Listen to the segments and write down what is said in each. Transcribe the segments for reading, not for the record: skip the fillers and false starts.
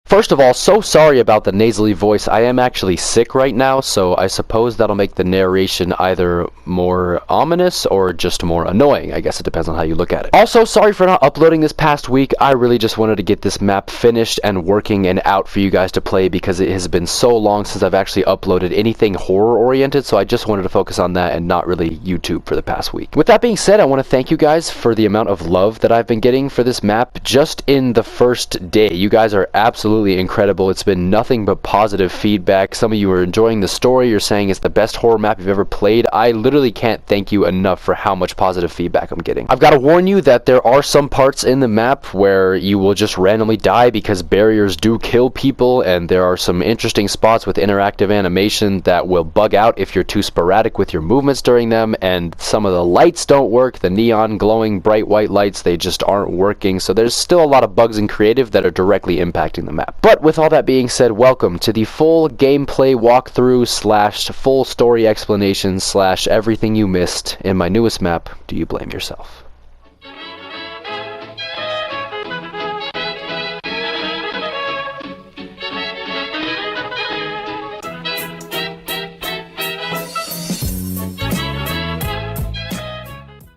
First of all, so sorry about the nasally voice. I am actually sick right now, so I suppose that'll make the narration either more ominous or just more annoying. I guess it depends on how you look at it. Also, sorry for not uploading this past week. I really just wanted to get this map finished and working and out for you guys to play because it has been so long since I've actually uploaded anything horror-oriented, so I just wanted to focus on that and not really YouTube for the past week. With that being said, I want to thank you guys for the amount of love that I've been getting for this map just in the first day. You guys are absolutely incredible. It's been nothing but positive feedback. Some of you are enjoying the story. You're saying it's the best horror map you've ever played. I literally can't thank you enough for how much positive feedback I'm getting. I've got to warn you that there are some parts in the map where you will just randomly die because barriers do kill people, and there are some interesting spots with interactive animation that will bug out if you're too sporadic with your movements during them, and some of the lights don't work. The neon glowing bright white lights, they just aren't working, so there's still a lot of bugs in creative that are directly impacting the map. But with all that being said, welcome to the full gameplay walkthrough / full story explanation / everything you missed in my newest map, Do You Blame Yourself?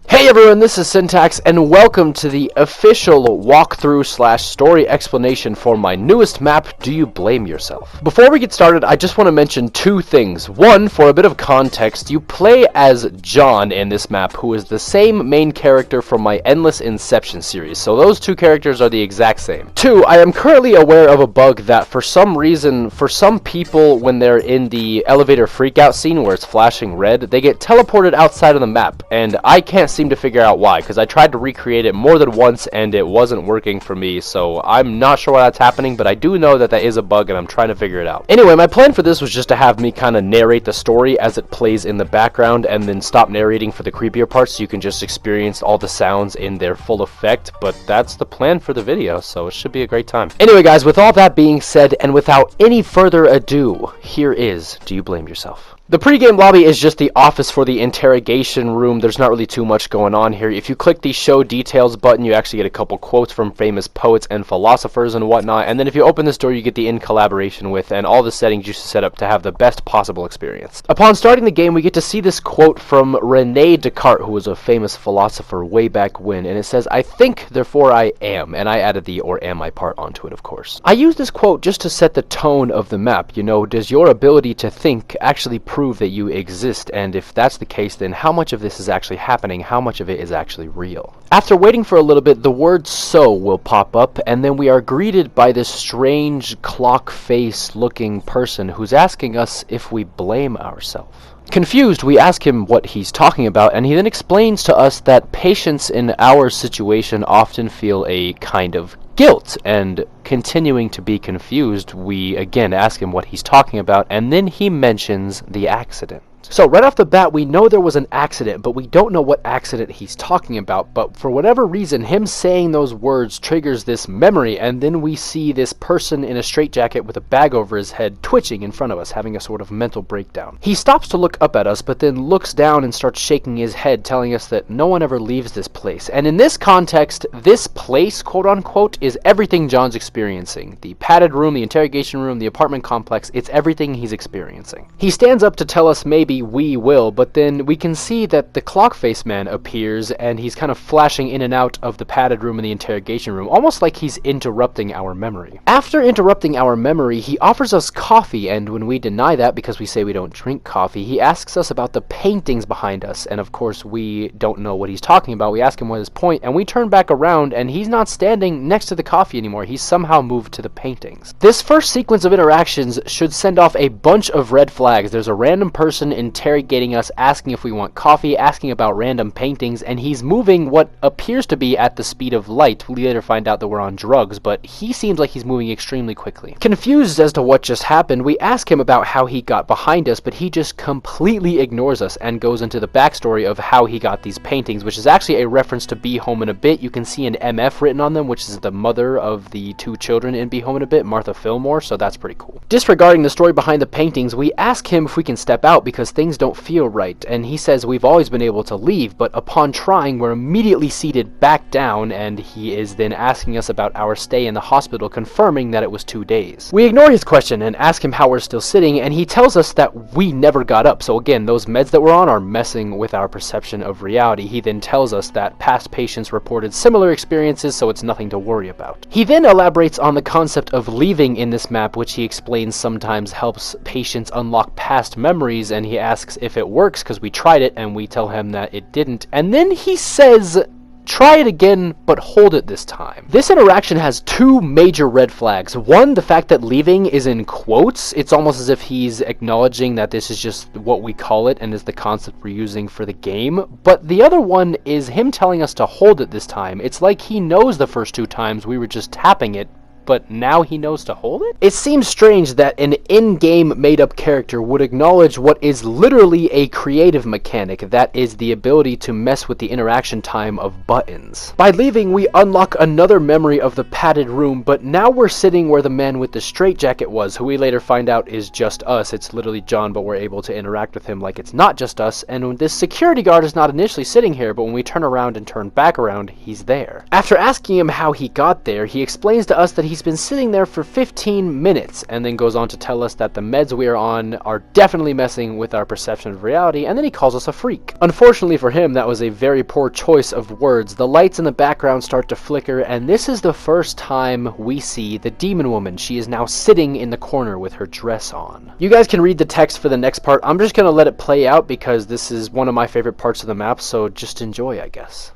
Hey everyone, this is Syntax, and welcome to the official walkthrough / story explanation for my newest map, Do You Blame Yourself? Before we get started, I just want to mention two things. One, for a bit of context, you play as John in this map, who is the same main character from my Endless Inception series, so those two characters are the exact same. Two, I am currently aware of a bug that for some reason, for some people when they're in the elevator freakout scene where it's flashing red, they get teleported outside of the map, and I can't seem to figure out why, because I tried to recreate it more than once and it wasn't working for me, so I'm not sure why that's happening, but I do know that that is a bug and I'm trying to figure it out. Anyway, my plan for this was just to have me kind of narrate the story as it plays in the background and then stop narrating for the creepier parts so you can just experience all the sounds in their full effect, but that's the plan for the video, so it should be a great time. Anyway guys, with all that being said and without any further ado, here is Do You Blame Yourself? The pregame lobby is just the office for the interrogation room. There's not really too much going on here. If you click the show details button, you actually get a couple quotes from famous poets and philosophers and whatnot. And then if you open this door, you get the in collaboration with and all the settings you should set up to have the best possible experience. Upon starting the game, we get to see this quote from René Descartes, who was a famous philosopher way back when. And it says, "I think, therefore I am." And I added the "or am I" part onto it, of course. I use this quote just to set the tone of the map. You know, does your ability to think actually prove that you exist, and if that's the case, then how much of this is actually happening, how much of it is actually real? After waiting for a little bit, the word "so" will pop up, and then we are greeted by this strange clock face looking person who's asking us if we blame ourselves. Confused, we ask him what he's talking about, and he then explains to us that patients in our situation often feel a kind of guilt, and continuing to be confused, we again ask him what he's talking about, and then he mentions the accident. So right off the bat, we know there was an accident, but we don't know what accident he's talking about. But for whatever reason, him saying those words triggers this memory, and then we see this person in a straitjacket with a bag over his head twitching in front of us, having a sort of mental breakdown. He stops to look up at us, but then looks down and starts shaking his head, telling us that no one ever leaves this place. And in this context, this place, quote unquote, is everything John's experiencing. The padded room, the interrogation room, the apartment complex, it's everything he's experiencing. He stands up to tell us maybe we will, but then we can see that the clock face man appears and he's kind of flashing in and out of the padded room and the interrogation room, almost like he's interrupting our memory. After interrupting our memory, he offers us coffee, and when we deny that because we say we don't drink coffee, he asks us about the paintings behind us, and of course we don't know what he's talking about. We ask him what his point, and we turn back around and he's not standing next to the coffee anymore. He's somehow moved to the paintings. This first sequence of interactions should send off a bunch of red flags. There's a random person interrogating us, asking if we want coffee, asking about random paintings, and he's moving what appears to be at the speed of light. We later find out that we're on drugs, but he seems like he's moving extremely quickly. Confused as to what just happened, we ask him about how he got behind us, but he just completely ignores us and goes into the backstory of how he got these paintings, which is actually a reference to Be Home in a Bit. You can see an MF written on them, which is the mother of the two children in Be Home in a Bit, Martha Fillmore, so that's pretty cool. Disregarding the story behind the paintings, we ask him if we can step out because says things don't feel right, and he says we've always been able to leave, but upon trying, we're immediately seated back down, and he is then asking us about our stay in the hospital, confirming that it was 2 days. We ignore his question and ask him how we're still sitting, and he tells us that we never got up. So again, those meds that we're on are messing with our perception of reality. He then tells us that past patients reported similar experiences, so it's nothing to worry about. He then elaborates on the concept of leaving in this map, which he explains sometimes helps patients unlock past memories, and he asks if it works because we tried it and we tell him that it didn't. And then he says, try it again, but hold it this time. This interaction has two major red flags. One, the fact that leaving is in quotes. It's almost as if he's acknowledging that this is just what we call it and is the concept we're using for the game. But the other one is him telling us to hold it this time. It's like he knows the first two times we were just tapping it, but now he knows to hold it? It seems strange that an in-game made-up character would acknowledge what is literally a creative mechanic, that is the ability to mess with the interaction time of buttons. By leaving, we unlock another memory of the padded room, but now we're sitting where the man with the straitjacket was, who we later find out is just us. It's literally John, but we're able to interact with him like it's not just us, and this security guard is not initially sitting here, but when we turn around and turn back around, he's there. After asking him how he got there, he explains to us that he's been sitting there for 15 minutes and then goes on to tell us that the meds we are on are definitely messing with our perception of reality, and then he calls us a freak. Unfortunately for him, that was a very poor choice of words. The lights in the background start to flicker, and this is the first time we see the demon woman. She is now sitting in the corner with her dress on. You guys can read the text for the next part. I'm just gonna let it play out because this is one of my favorite parts of the map, so just enjoy, I guess.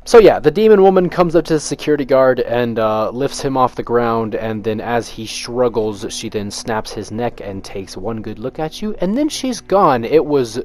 So yeah, the demon woman comes up to the security guard and lifts him off the ground, and then as he struggles, she then snaps his neck and takes one good look at you, and then she's gone. It was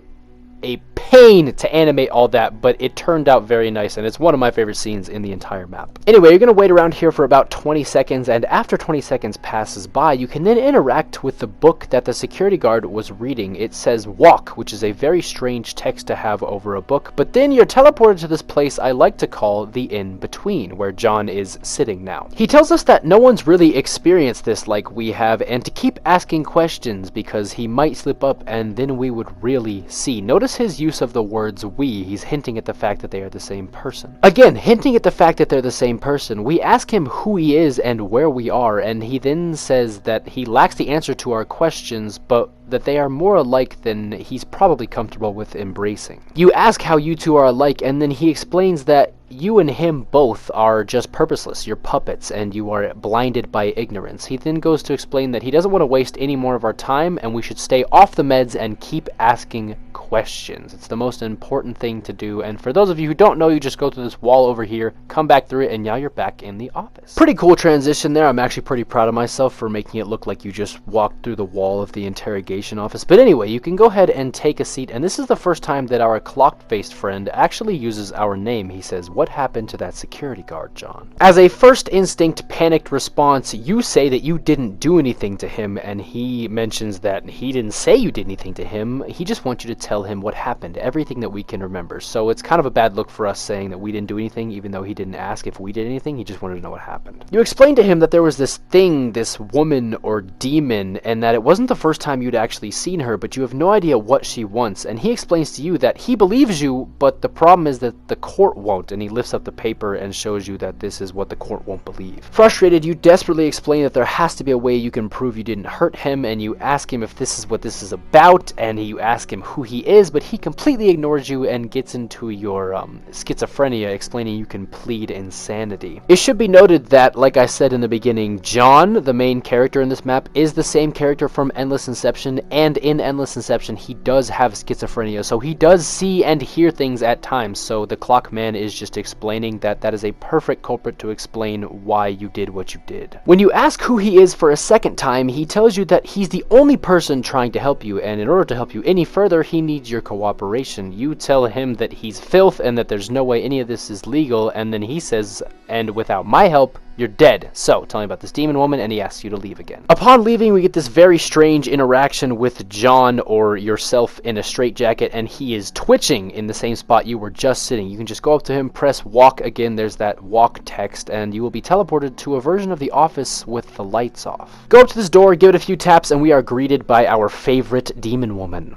a pain to animate all that, but it turned out very nice, and it's one of my favorite scenes in the entire map. Anyway, you're going to wait around here for about 20 seconds, and after 20 seconds passes by, you can then interact with the book that the security guard was reading. It says walk, which is a very strange text to have over a book, but then you're teleported to this place I like to call the in-between, where John is sitting now. He tells us that no one's really experienced this like we have, and to keep asking questions because he might slip up and then we would really see. Notice his use of the words we. He's hinting at the fact that they are the same person. Again, hinting at the fact that they're the same person. We ask him who he is and where we are, and he then says that he lacks the answer to our questions, but that they are more alike than he's probably comfortable with embracing. You ask how you two are alike, and then he explains that you and him both are just purposeless. You're puppets, and you are blinded by ignorance. He then goes to explain that he doesn't want to waste any more of our time, and we should stay off the meds and keep asking questions. It's the most important thing to do, and for those of you who don't know, you just go through this wall over here, come back through it, and now you're back in the office. Pretty cool transition there. I'm actually pretty proud of myself for making it look like you just walked through the wall of the interrogation office. But anyway, you can go ahead and take a seat, and this is the first time that our clock-faced friend actually uses our name. He says, "What happened to that security guard, John?" As a first instinct panicked response, you say that you didn't do anything to him, and he mentions that he didn't say you did anything to him. He just wants you to tell him what happened, everything that we can remember. So it's kind of a bad look for us saying that we didn't do anything, even though he didn't ask if we did anything. He just wanted to know what happened. You explained to him that there was this thing, this woman or demon, and that it wasn't the first time you'd actually seen her, but you have no idea what she wants. And he explains to you that he believes you, but the problem is that the court won't, and he lifts up the paper and shows you that this is what the court won't believe. Frustrated, you desperately explain that there has to be a way you can prove you didn't hurt him, and you ask him if this is what this is about, and you ask him who he is, but he completely ignores you and gets into your schizophrenia, explaining you can plead insanity. It should be noted that, like I said in the beginning, John, the main character in this map, is the same character from Endless Inception, and in Endless Inception he does have schizophrenia, so he does see and hear things at times, so the clock man is just explaining that that is a perfect culprit to explain why you did what you did. When you ask who he is for a second time, he tells you that he's the only person trying to help you, and in order to help you any further, he needs your cooperation. You tell him that he's filth and that there's no way any of this is legal, and then he says, and without my help, you're dead. So, tell me about this demon woman, and he asks you to leave again. Upon leaving, we get this very strange interaction with John, or yourself, in a straitjacket, and he is twitching in the same spot you were just sitting. You can just go up to him, press walk again, there's that walk text, and you will be teleported to a version of the office with the lights off. Go up to this door, give it a few taps, and we are greeted by our favorite demon woman.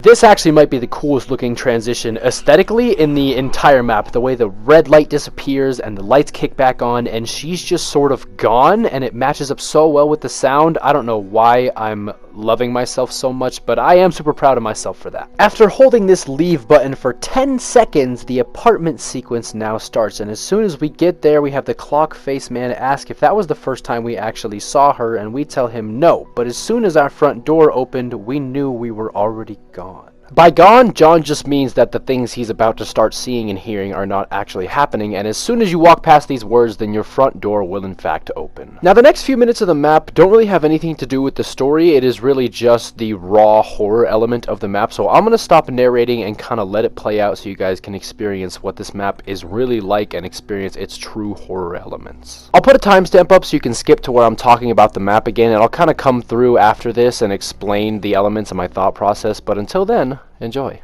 This actually might be the coolest looking transition aesthetically in the entire map. The way the red light disappears and the lights kick back on and she's just sort of gone, and it matches up so well with the sound. I don't know why I'm loving myself so much, but I am super proud of myself for that. After holding this leave button for 10 seconds, the apartment sequence now starts, and as soon as we get there, we have the clock face man ask if that was the first time we actually saw her, and we tell him no, but as soon as our front door opened, we knew we were already gone. By gone, John just means that the things he's about to start seeing and hearing are not actually happening, and as soon as you walk past these words, then your front door will in fact open. Now, the next few minutes of the map don't really have anything to do with the story. It is really just the raw horror element of the map, so I'm going to stop narrating and kind of let it play out so you guys can experience what this map is really like and experience its true horror elements. I'll put a timestamp up so you can skip to where I'm talking about the map again, and I'll kind of come through after this and explain the elements of my thought process, but until then, enjoy.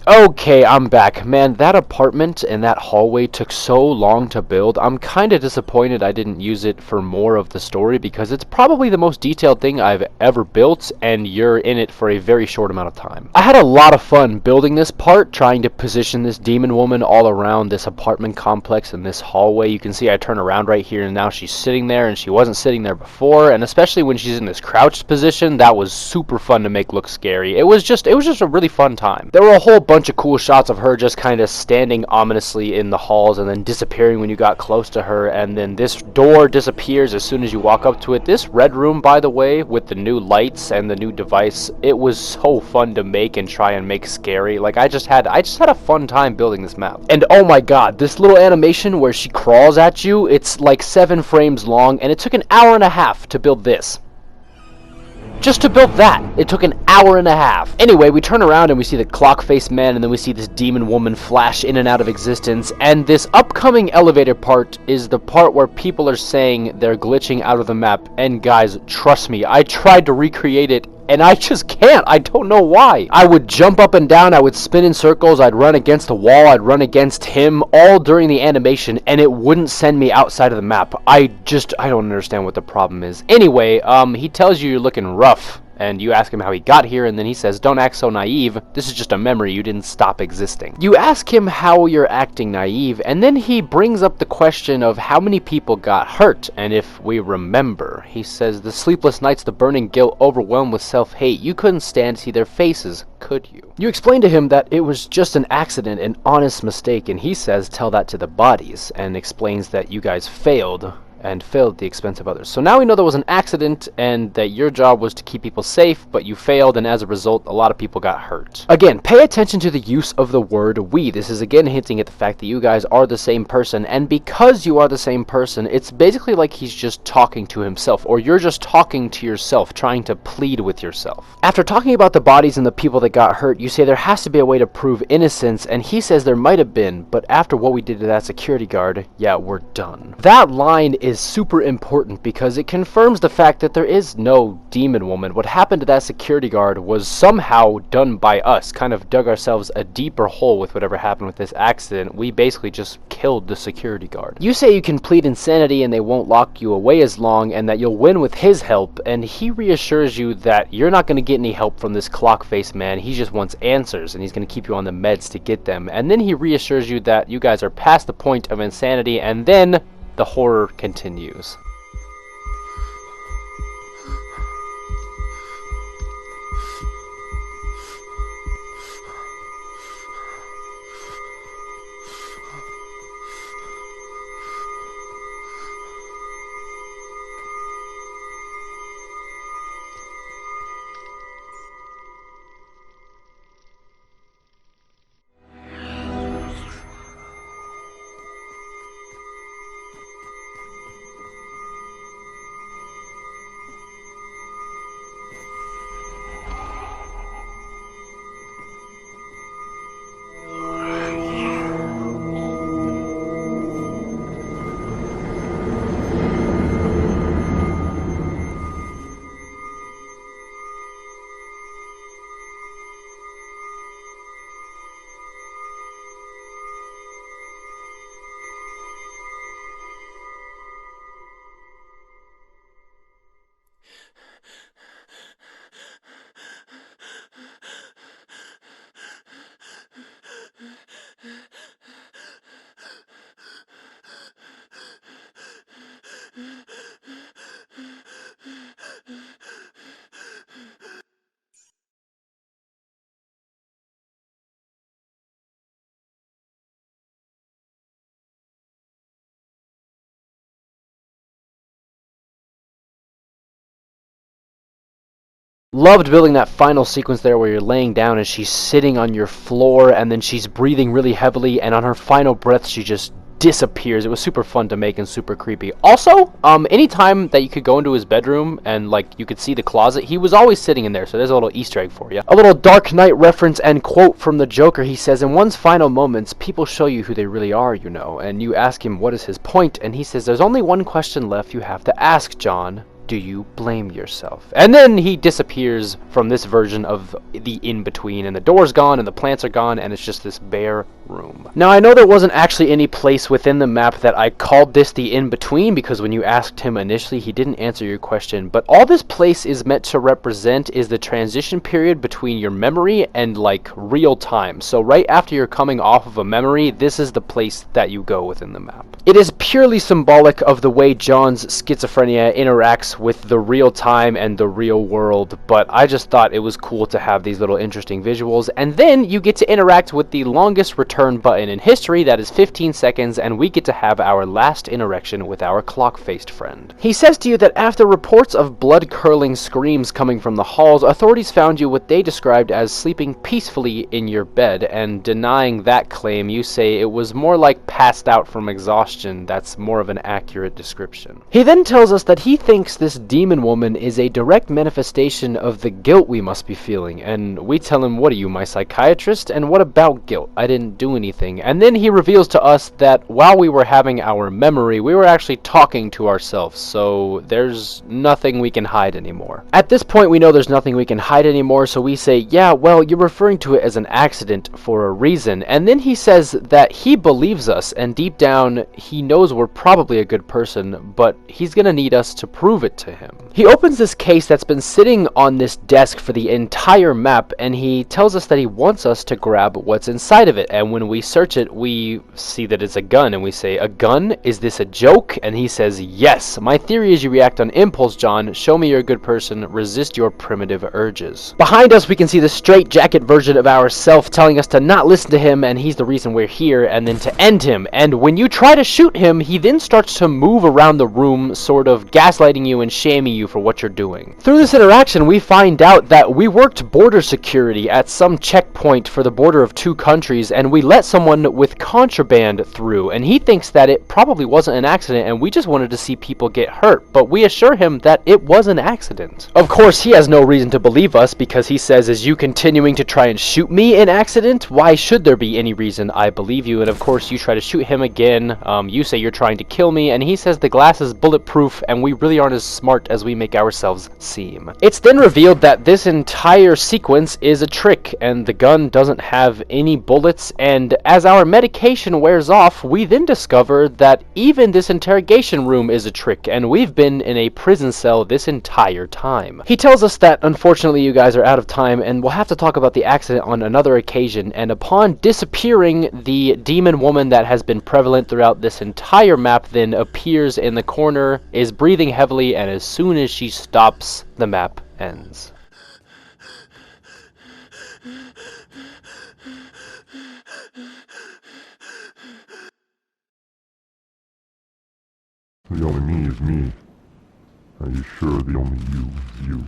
Okay, I'm back. Man, that apartment and that hallway took so long to build. I'm kinda disappointed I didn't use it for more of the story because it's probably the most detailed thing I've ever built, and you're in it for a very short amount of time. I had a lot of fun building this part, trying to position this demon woman all around this apartment complex and this hallway. You can see I turn around right here and now she's sitting there, and she wasn't sitting there before, and especially when she's in this crouched position, that was super fun to make look scary. It was just a really fun time. There were a whole bunch of cool shots of her just kind of standing ominously in the halls and then disappearing when you got close to her, and then this door disappears as soon as you walk up to it. This red room, by the way, with the new lights and the new device, it was so fun to make and try and make scary. Like, I just had a fun time building this map. And oh my god, this little animation where she crawls at you, it's like 7 frames long, and it took an hour and a half to build this. Just to build that, it took an hour and a half. Anyway, we turn around and we see the clock-faced man, and then we see this demon woman flash in and out of existence, and this upcoming elevator part is the part where people are saying they're glitching out of the map, and guys, trust me, I tried to recreate it, and I just can't. I don't know why. I would jump up and down, I would spin in circles, I'd run against the wall, I'd run against him, all during the animation, and it wouldn't send me outside of the map. I don't understand what the problem is. Anyway, he tells you you're looking rough, and you ask him how he got here, and then he says, "Don't act so naive. This is just a memory. You didn't stop existing." You ask him how you're acting naive, and then he brings up the question of how many people got hurt, and if we remember. He says, "The sleepless nights, the burning guilt, overwhelmed with self-hate. You couldn't stand to see their faces, could you?" You explain to him that it was just an accident, an honest mistake, and he says, "Tell that to the bodies," and explains that you guys failed at the expense of others. So now we know there was an accident and that your job was to keep people safe, but you failed, and as a result, a lot of people got hurt. Again, pay attention to the use of the word we. This is again hinting at the fact that you guys are the same person, and because you are the same person, it's basically like he's just talking to himself, or you're just talking to yourself, trying to plead with yourself. After talking about the bodies and the people that got hurt, you say there has to be a way to prove innocence, and he says there might have been, but after what we did to that security guard, yeah, we're done. That line is super important because it confirms the fact that there is no demon woman. What happened to that security guard was somehow done by us, kind of dug ourselves a deeper hole with whatever happened with this accident. We basically just killed the security guard. You say you can plead insanity and they won't lock you away as long, and that you'll win with his help, and he reassures you that you're not going to get any help from this clock-faced man. He just wants answers, and he's going to keep you on the meds to get them. And then he reassures you that you guys are past the point of insanity, and then the horror continues. Loved building that final sequence there where you're laying down and she's sitting on your floor, and then she's breathing really heavily, and on her final breath she just disappears. It was super fun to make and super creepy. Also, anytime that you could go into his bedroom and like you could see the closet, he was always sitting in there, so there's a little Easter egg for you. A little Dark Knight reference and quote from the Joker. He says, "In one's final moments, people show you who they really are, you know." And you ask him what is his point, and he says, "There's only one question left you have to ask, John. do you blame yourself? And then he disappears from this version of the in-between, and the door's gone, and the plants are gone, and it's just this bare room. Now, I know there wasn't actually any place within the map that I called this the in-between, because when you asked him initially, he didn't answer your question, but all this place is meant to represent is the transition period between your memory and, like, real time. So right after you're coming off of a memory, this is the place that you go within the map. It is purely symbolic of the way John's schizophrenia interacts with the real time and the real world, but I just thought it was cool to have these little interesting visuals. And then you get to interact with the longest return button in history, that is 15 seconds, and we get to have our last interaction with our clock-faced friend. He says to you that after reports of blood-curdling screams coming from the halls, authorities found you what they described as sleeping peacefully in your bed, and denying that claim, you say it was more like passed out from exhaustion. That's more of an accurate description. He then tells us that he thinks this demon woman is a direct manifestation of the guilt we must be feeling, and we tell him, what are you, my psychiatrist? And what about guilt? I didn't do anything. And then he reveals to us that while we were having our memory, we were actually talking to ourselves, so there's nothing we can hide anymore. At this point, we know there's nothing we can hide anymore, so we say, yeah, well, you're referring to it as an accident for a reason. And then he says that he believes us, and deep down, he knows we're probably a good person, but he's gonna need us to prove it to him. He opens this case that's been sitting on this desk for the entire map, and he tells us that he wants us to grab what's inside of it. And when we search it, we see that it's a gun, and we say, a gun? Is this a joke? And he says, yes. My theory is you react on impulse, John. Show me you're a good person. Resist your primitive urges. Behind us, we can see the straight-jacket version of ourself telling us to not listen to him, and he's the reason we're here, and then to end him. And when you try to shoot him, he then starts to move around the room, sort of gaslighting you and shaming you for what you're doing. Through this interaction, we find out that we worked border security at some checkpoint for the border of two countries, and we let someone with contraband through, and he thinks that it probably wasn't an accident, and we just wanted to see people get hurt, but we assure him that it was an accident. Of course, he has no reason to believe us, because he says, is you continuing to try and shoot me an accident? Why should there be any reason I believe you? And of course, you try to shoot him again. You say you're trying to kill me, and he says the glass is bulletproof, and we really aren't as smart as we make ourselves seem. It's then revealed that this entire sequence is a trick, and the gun doesn't have any bullets, and as our medication wears off, we then discover that even this interrogation room is a trick, and we've been in a prison cell this entire time. He tells us that unfortunately you guys are out of time, and we'll have to talk about the accident on another occasion, and upon disappearing, the demon woman that has been prevalent throughout this entire map then appears in the corner, is breathing heavily, and as soon as she stops, the map ends. The only me is me. Are you sure the only you is you?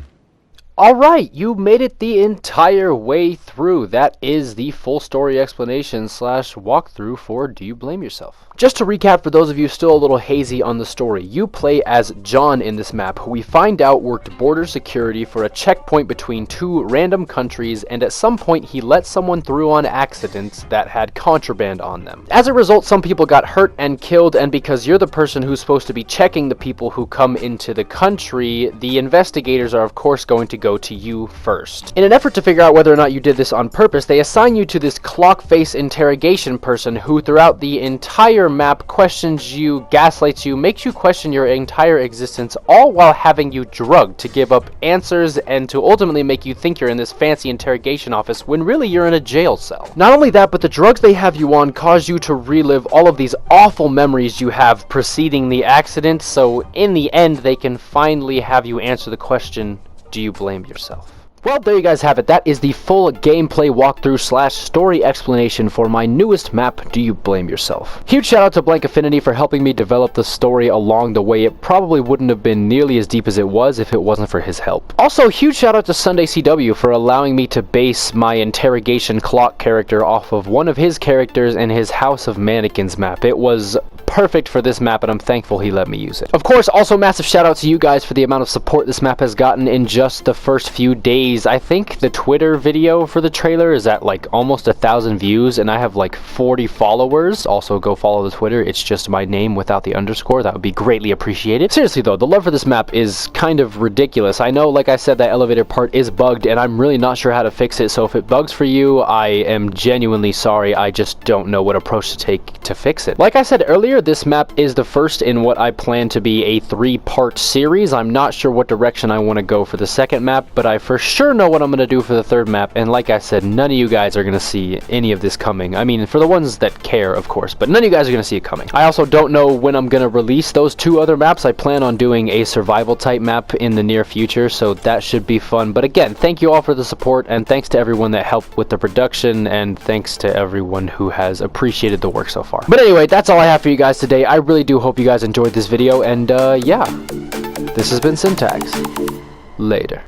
Alright, you made it the entire way through. That is the full story explanation / walkthrough for Do You Blame Yourself? Just to recap for those of you still a little hazy on the story, you play as John in this map, who we find out worked border security for a checkpoint between two random countries, and at some point he let someone through on accident that had contraband on them. As a result, some people got hurt and killed, and because you're the person who's supposed to be checking the people who come into the country, the investigators are of course going to go to you first. In an effort to figure out whether or not you did this on purpose, they assign you to this clock face interrogation person who throughout the entire map questions you, gaslights you, makes you question your entire existence, all while having you drugged to give up answers and to ultimately make you think you're in this fancy interrogation office when really you're in a jail cell. Not only that, but the drugs they have you on cause you to relive all of these awful memories you have preceding the accident, so in the end they can finally have you answer the question, do you blame yourself? Well, there you guys have it. That is the full gameplay walkthrough / story explanation for my newest map, Do You Blame Yourself? Huge shout out to Blank Affinity for helping me develop the story along the way. It probably wouldn't have been nearly as deep as it was if it wasn't for his help. Also, huge shout out to Sunday CW for allowing me to base my interrogation clock character off of one of his characters in his House of Mannequins map. It was perfect for this map, and I'm thankful he let me use it. Of course, also massive shout out to you guys for the amount of support this map has gotten in just the first few days geez, I think the Twitter video for the trailer is at like almost 1,000 views, and I have like 40 followers. Also, go follow the Twitter. It's just my name without the underscore. That would be greatly appreciated. Seriously though, the love for this map is kind of ridiculous. I know, like I said, that elevator part is bugged, and I'm really not sure how to fix it, so if it bugs for you, I am genuinely sorry. I just don't know what approach to take to fix it. Like I said earlier, this map is the first in what I plan to be a 3-part series. I'm not sure what direction I want to go for the second map, but I for sure know what I'm going to do for the third map, and like I said, none of you guys are going to see any of this coming. I mean, for the ones that care, of course, but none of you guys are going to see it coming. I also don't know when I'm going to release those 2 other maps. I plan on doing a survival type map in the near future, so that should be fun. But again, thank you all for the support, and thanks to everyone that helped with the production, and thanks to everyone who has appreciated the work so far. But anyway, that's all I have for you guys today. I really do hope you guys enjoyed this video, and yeah, this has been Syntax. Later.